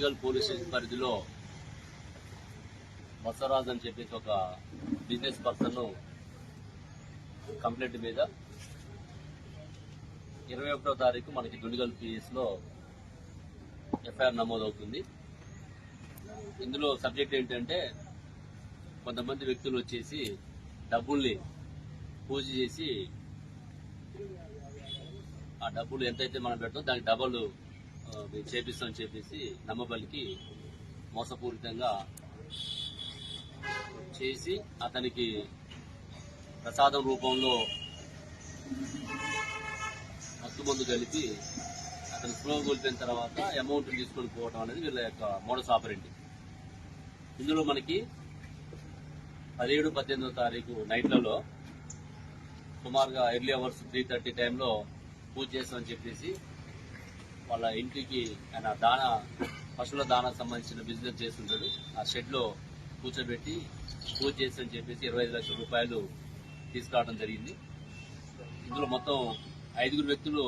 Legal police station పరిధిలో బసవరాజ్ అని చెప్పేసి ఒక బిజినెస్ పర్సన్ కంప్లైంట్ మీద 21వ తారీఖు మనకి దుండిగల్ పిఎస్ లో ఎఫ్ఐఆర్ నమోదవుతుంది. ఇందులో సబ్జెక్ట్ ఏంటంటే కొంతమంది వ్యక్తులు వచ్చేసి డబ్బుల్ని పూజ చేసి ఆ డబ్బులు ఎంతైతే మనం పెట్టామో దానికి డబుల్ చేపిస్తామని చెప్పేసి నమ్మబలికి మోసపూరితంగా చేసి అతనికి ప్రసాదం రూపంలో మత్తుమందు కలిపి అతను స్లో కోల్పోయిన తర్వాత అమౌంట్ తీసుకొని పోవడం అనేది వీళ్ళ యొక్క మోడస్ ఆపరెండి. ఇందులో మనకి 17, 18వ తారీఖు నైట్లలో సుమారుగా ఎర్లీ అవర్స్ 3:30 టైంలో పూజ చేస్తామని చెప్పేసి వాళ్ళ ఇంటికి ఆయన పశువుల దానా సంబంధించిన బిజినెస్ చేస్తుంటాడు. ఆ షెడ్ లో కూర్చోబెట్టి పూజ చేస్తామని చెప్పేసి 25 లక్షల రూపాయలు తీసుకురావడం జరిగింది. ఇందులో మొత్తం 5 వ్యక్తులు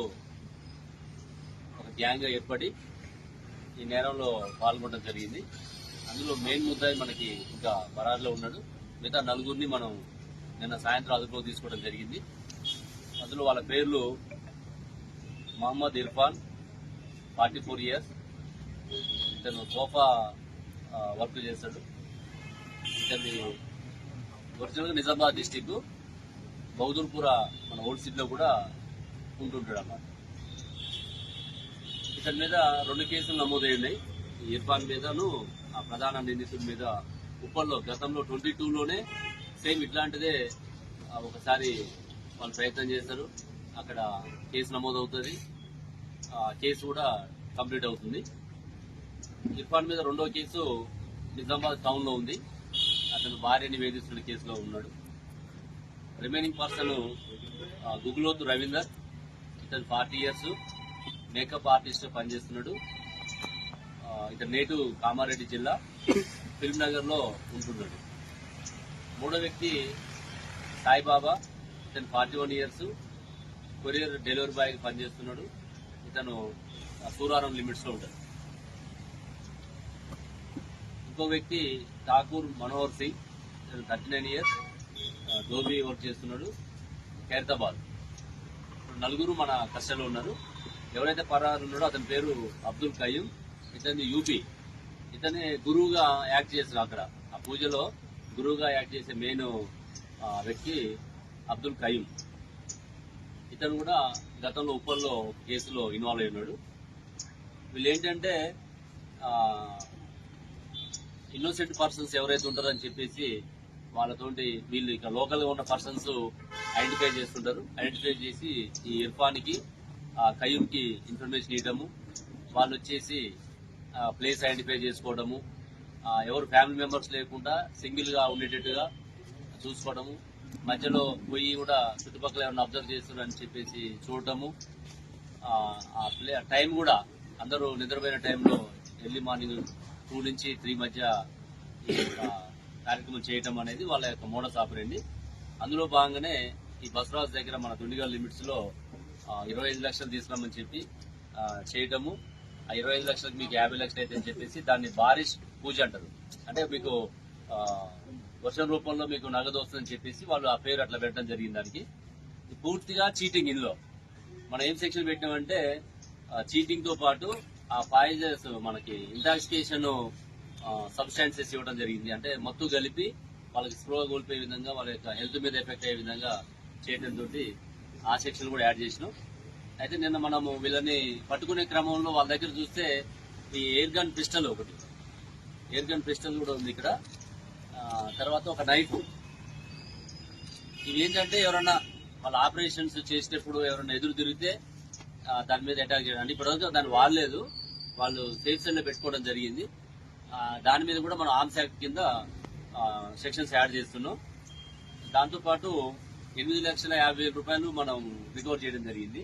ఒక గ్యాంగ్ గా ఏర్పడి ఈ నేరంలో పాల్గొనడం జరిగింది. అందులో మెయిన్ ముద్దాయి మనకి ఇంకా బరార్లో ఉన్నాడు. మిగతా 4 మనం నిన్న సాయంత్రం అదుపులో తీసుకోవడం జరిగింది. అందులో వాళ్ళ పేర్లు మహమ్మద్ ఇర్ఫాన్ 44 ఇయర్స్, ఇతను సోఫా వర్క్ చేస్తాడు. ఇతని ఒరిజినల్గా నిజామాబాద్ డిస్టిక్ బౌదూర్పుర మన ఓల్డ్ సిటీలో కూడా ఉంటుంటాడు అన్నమాట. ఇతని మీద 2 కేసులు నమోదై ఉన్నాయి. ఇర్ఫాన్ మీదను ఆ ప్రధాన నిందితుడి మీద ఉప్పల్లో గతంలో 22లోనే సేమ్ ఇట్లాంటిదే ఒకసారి వాళ్ళు ప్రయత్నం చేస్తారు. అక్కడ కేసు నమోదవుతుంది. కేసు కూడా కంప్లీట్ అవుతుంది. ఇర్ఫాన్ మీద 2వ కేసు నిజామాబాద్ టౌన్ లో ఉంది. అతను భార్యని వేధిస్తున్న కేసులో ఉన్నాడు. రిమైనింగ్ పర్సన్ గుగులోతు రవీందర్, ఇతను 40 ఇయర్స్, మేకప్ ఆర్టిస్ట్ పనిచేస్తున్నాడు. ఇతను నేటివ్ కామారెడ్డి జిల్లా ఫిల్మ్ నగర్ లో ఉంటున్నాడు. 3వ వ్యక్తి సాయిబాబా, ఇతను 41 ఇయర్స్, కొరియర్ డెలివరీ బాయ్ పనిచేస్తున్నాడు. ఇతను సూరారం లిమిట్స్ లో ఉంటాడు. ఇంకో వ్యక్తి ఠాకూర్ మనోహర్ సింగ్, ఇతను 39 ఇయర్స్, ధోబీ వర్క్ చేస్తున్నాడు, ఖైరతాబాద్. 4 మన కస్టడీలో ఉన్నారు. ఎవరైతే పరారు ఉన్నాడో అతని పేరు అబ్దుల్ కయ్యూం, ఇతని యూపీ. ఇతని గురువుగా యాక్ట్ చేసిన అక్కడ ఆ పూజలో గురువుగా యాక్ట్ చేసే మెయిన్ వ్యక్తి అబ్దుల్ కయ్యూం. ఇతను కూడా గతంలో ఉప్పల్లో కేసులో ఇన్వాల్వ్ అయి ఉన్నాడు. వీళ్ళు ఏంటంటే ఇన్నోసెంట్ పర్సన్స్ ఎవరైతే ఉంటారో అని చెప్పేసి వాళ్ళతోటి వీళ్ళు ఇక లోకల్ గా ఉన్న పర్సన్స్ ఐడెంటిఫై చేస్తుంటారు. ఐడెంటిఫై చేసి ఈ ఇర్ఫాన్కి కయ్యూంకి ఇన్ఫర్మేషన్ ఇవ్వడము, వాళ్ళు వచ్చేసి ప్లేస్ ఐడెంటిఫై చేసుకోవడము, ఎవరు ఫ్యామిలీ మెంబర్స్ లేకుండా సింగిల్ గా ఉండేటట్టుగా చూసుకోవడము, మధ్యలో పోయి కూడా చుట్టుపక్కల ఏమైనా అబ్జర్వ్ చేస్తున్నారని చెప్పేసి చూడటము, టైం కూడా అందరూ నిద్రపోయిన టైంలో ఎర్లీ మార్నింగ్ 2 నుంచి 3 మధ్య ఈ కార్యక్రమం చేయటం అనేది వాళ్ళ యొక్క మోడస్ ఆపరెండి. అందులో భాగంగానే ఈ బసవరాజ్ దగ్గర మన దుండిగల్ లిమిట్స్ లో 25 లక్షలు తీసుకురామని చెప్పి చేయటము. ఆ 25 లక్షలకు మీకు 50 లక్షలు అయితే అని చెప్పేసి దాన్ని బారిష్ పూజ అంటారు. అంటే మీకు వర్షం రూపంలో మీకు నగదు వస్తుందని చెప్పేసి వాళ్ళు ఆ పేరు అట్లా పెట్టడం జరిగింది. దానికి పూర్తిగా చీటింగ్. ఇందులో మనం ఏం సెక్షన్ పెట్టినామంటే చీటింగ్ తో పాటు ఆ పాయిజన్స్ మనకి ఇంటాక్సికేషన్ సబ్స్టాన్సెస్ ఇవ్వడం జరిగింది. అంటే మత్తు కలిపి వాళ్ళకి స్ప్రో కోల్పోయే విధంగా వాళ్ళ యొక్క హెల్త్ మీద ఎఫెక్ట్ అయ్యే విధంగా చేయడంతో ఆ సెక్షన్ కూడా యాడ్ చేసినాం. అయితే నిన్న మనము వీళ్ళని పట్టుకునే క్రమంలో వాళ్ళ దగ్గర చూస్తే ఈ ఎయిర్ గన్ పిస్టల్ కూడా ఉంది ఇక్కడ. తర్వాత ఒక నైఫ్. ఇవి ఏంటంటే ఎవరన్నా వాళ్ళ ఆపరేషన్స్ చేసేటప్పుడు ఎవరన్నా ఎదురు తిరిగితే దాని మీద అటాక్ చేయడం. అంటే ఇప్పటివరకు దాన్ని వాడలేదు, వాళ్ళు సేఫ్ సెల్ లో పెట్టుకోవడం జరిగింది. దాని మీద కూడా మనం ఆర్మ్స్ యాక్ట్ కింద సెక్షన్స్ యాడ్ చేస్తున్నాం. దాంతోపాటు 8,50,000 రూపాయలు మనం రికవర్ చేయడం జరిగింది.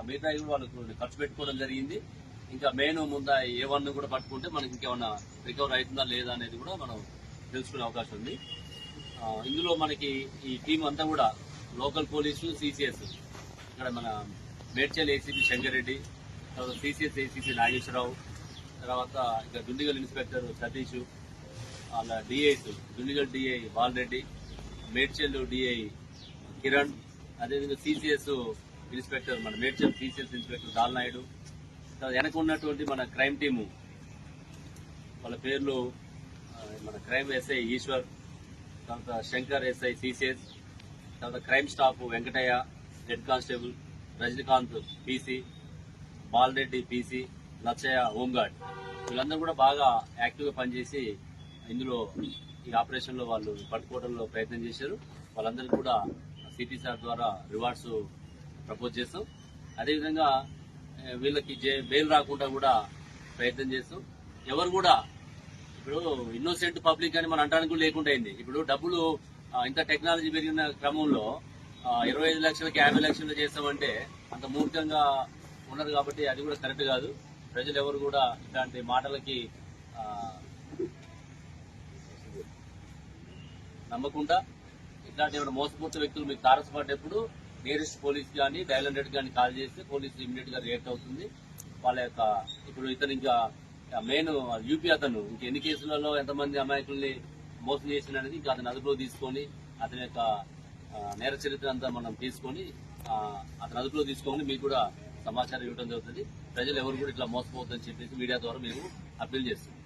మిగతా వాళ్ళకు ఖర్చు పెట్టుకోవడం జరిగింది. ఇంకా మెయిన్ ముందా A1 కూడా పట్టుకుంటే మనకి ఇంకేమన్నా రికవర్ అవుతుందా లేదా అనేది కూడా మనం తెలుసుకునే అవకాశం ఉంది. ఇందులో మనకి ఈ టీం అంతా కూడా లోకల్ పోలీసు, సిసిఎస్, ఇక్కడ మన మేడ్చల్ ఏసీపీ శంకర్ రెడ్డి, తర్వాత సిసిఎస్ ఏసీపీ నాగేశ్వరరావు, తర్వాత ఇక దుండిగల్ ఇన్స్పెక్టర్ సతీష్, వాళ్ళ డిఐస్ దుండిగల్ డిఐ బాలరెడ్డి, మేడ్చల్ డిఐ కిరణ్, అదేవిధంగా సిసిఎస్ ఇన్స్పెక్టర్ మన మేడ్చల్ సిసిఎస్ ఇన్స్పెక్టర్ దాల్నాయుడు, తర్వాత వెనక ఉన్నటువంటి మన క్రైమ్ టీము వాళ్ళ పేర్లు మన క్రైమ్ ఎస్ఐ ఈశ్వర్, తర్వాత శంకర్ ఎస్ఐ సిసిఎస్, తర్వాత crime staff Venkataiah head constable, Rajinikanth PC, Balareddy PC, Lachaiah home guard, వీళ్ళందరూ కూడా బాగా యాక్టివ్గా పనిచేసి ఇందులో ఈ ఆపరేషన్లో వాళ్ళు పట్టుకోవడంలో ప్రయత్నం చేశారు. వాళ్ళందరికీ కూడా సిటీ సార్ ద్వారా రివార్డ్స్ ప్రపోజ్ చేస్తాం. అదేవిధంగా వీళ్ళకి బెయిల్ రాకుండా కూడా ప్రయత్నం చేస్తాం. ఎవరు కూడా ఇప్పుడు ఇన్నోసెంట్ పబ్లిక్ అని మనం అంటానికి కూడా లేకుండా అయింది. ఇప్పుడు డబ్బులు ఇంత టెక్నాలజీ పెరిగిన క్రమంలో 25 లక్షలకి 50 లక్షలు చేస్తామంటే అంత మూర్ఖంగా ఉన్నారు. కాబట్టి అది కూడా కరెక్ట్ కాదు. ప్రజలు ఎవరు కూడా ఇట్లాంటి మాటలకి నమ్మకుండా ఇట్లాంటి ఏమైనా మోసపూరిత వ్యక్తులు మీకు తారసపడ్డప్పుడు నియరెస్ట్ పోలీస్ కానీ డయల్ 100 కానీ కాల్ చేస్తే పోలీసు ఇమీడియట్ గా రియాక్ట్ అవుతుంది. వాళ్ళ యొక్క ఇప్పుడు ఇతను ఇంకా మెయిన్ యూపీ అతను ఇంక ఎన్ని కేసులలో ఎంతమంది అమాయకుల్ని మోసం చేసిన అనేది ఇంకా అతను అదుపులో తీసుకొని అతని యొక్క నేర చరిత్ర అంతా మనం తీసుకొని అతను అదుపులో తీసుకొని మీకు కూడా సమాచారం ఇవ్వడం జరుగుతుంది. ప్రజలు ఎవరు కూడా ఇట్లా మోసపోవద్దని చెప్పేసి మీడియా ద్వారా మేము అప్పీల్ చేస్తున్నాం.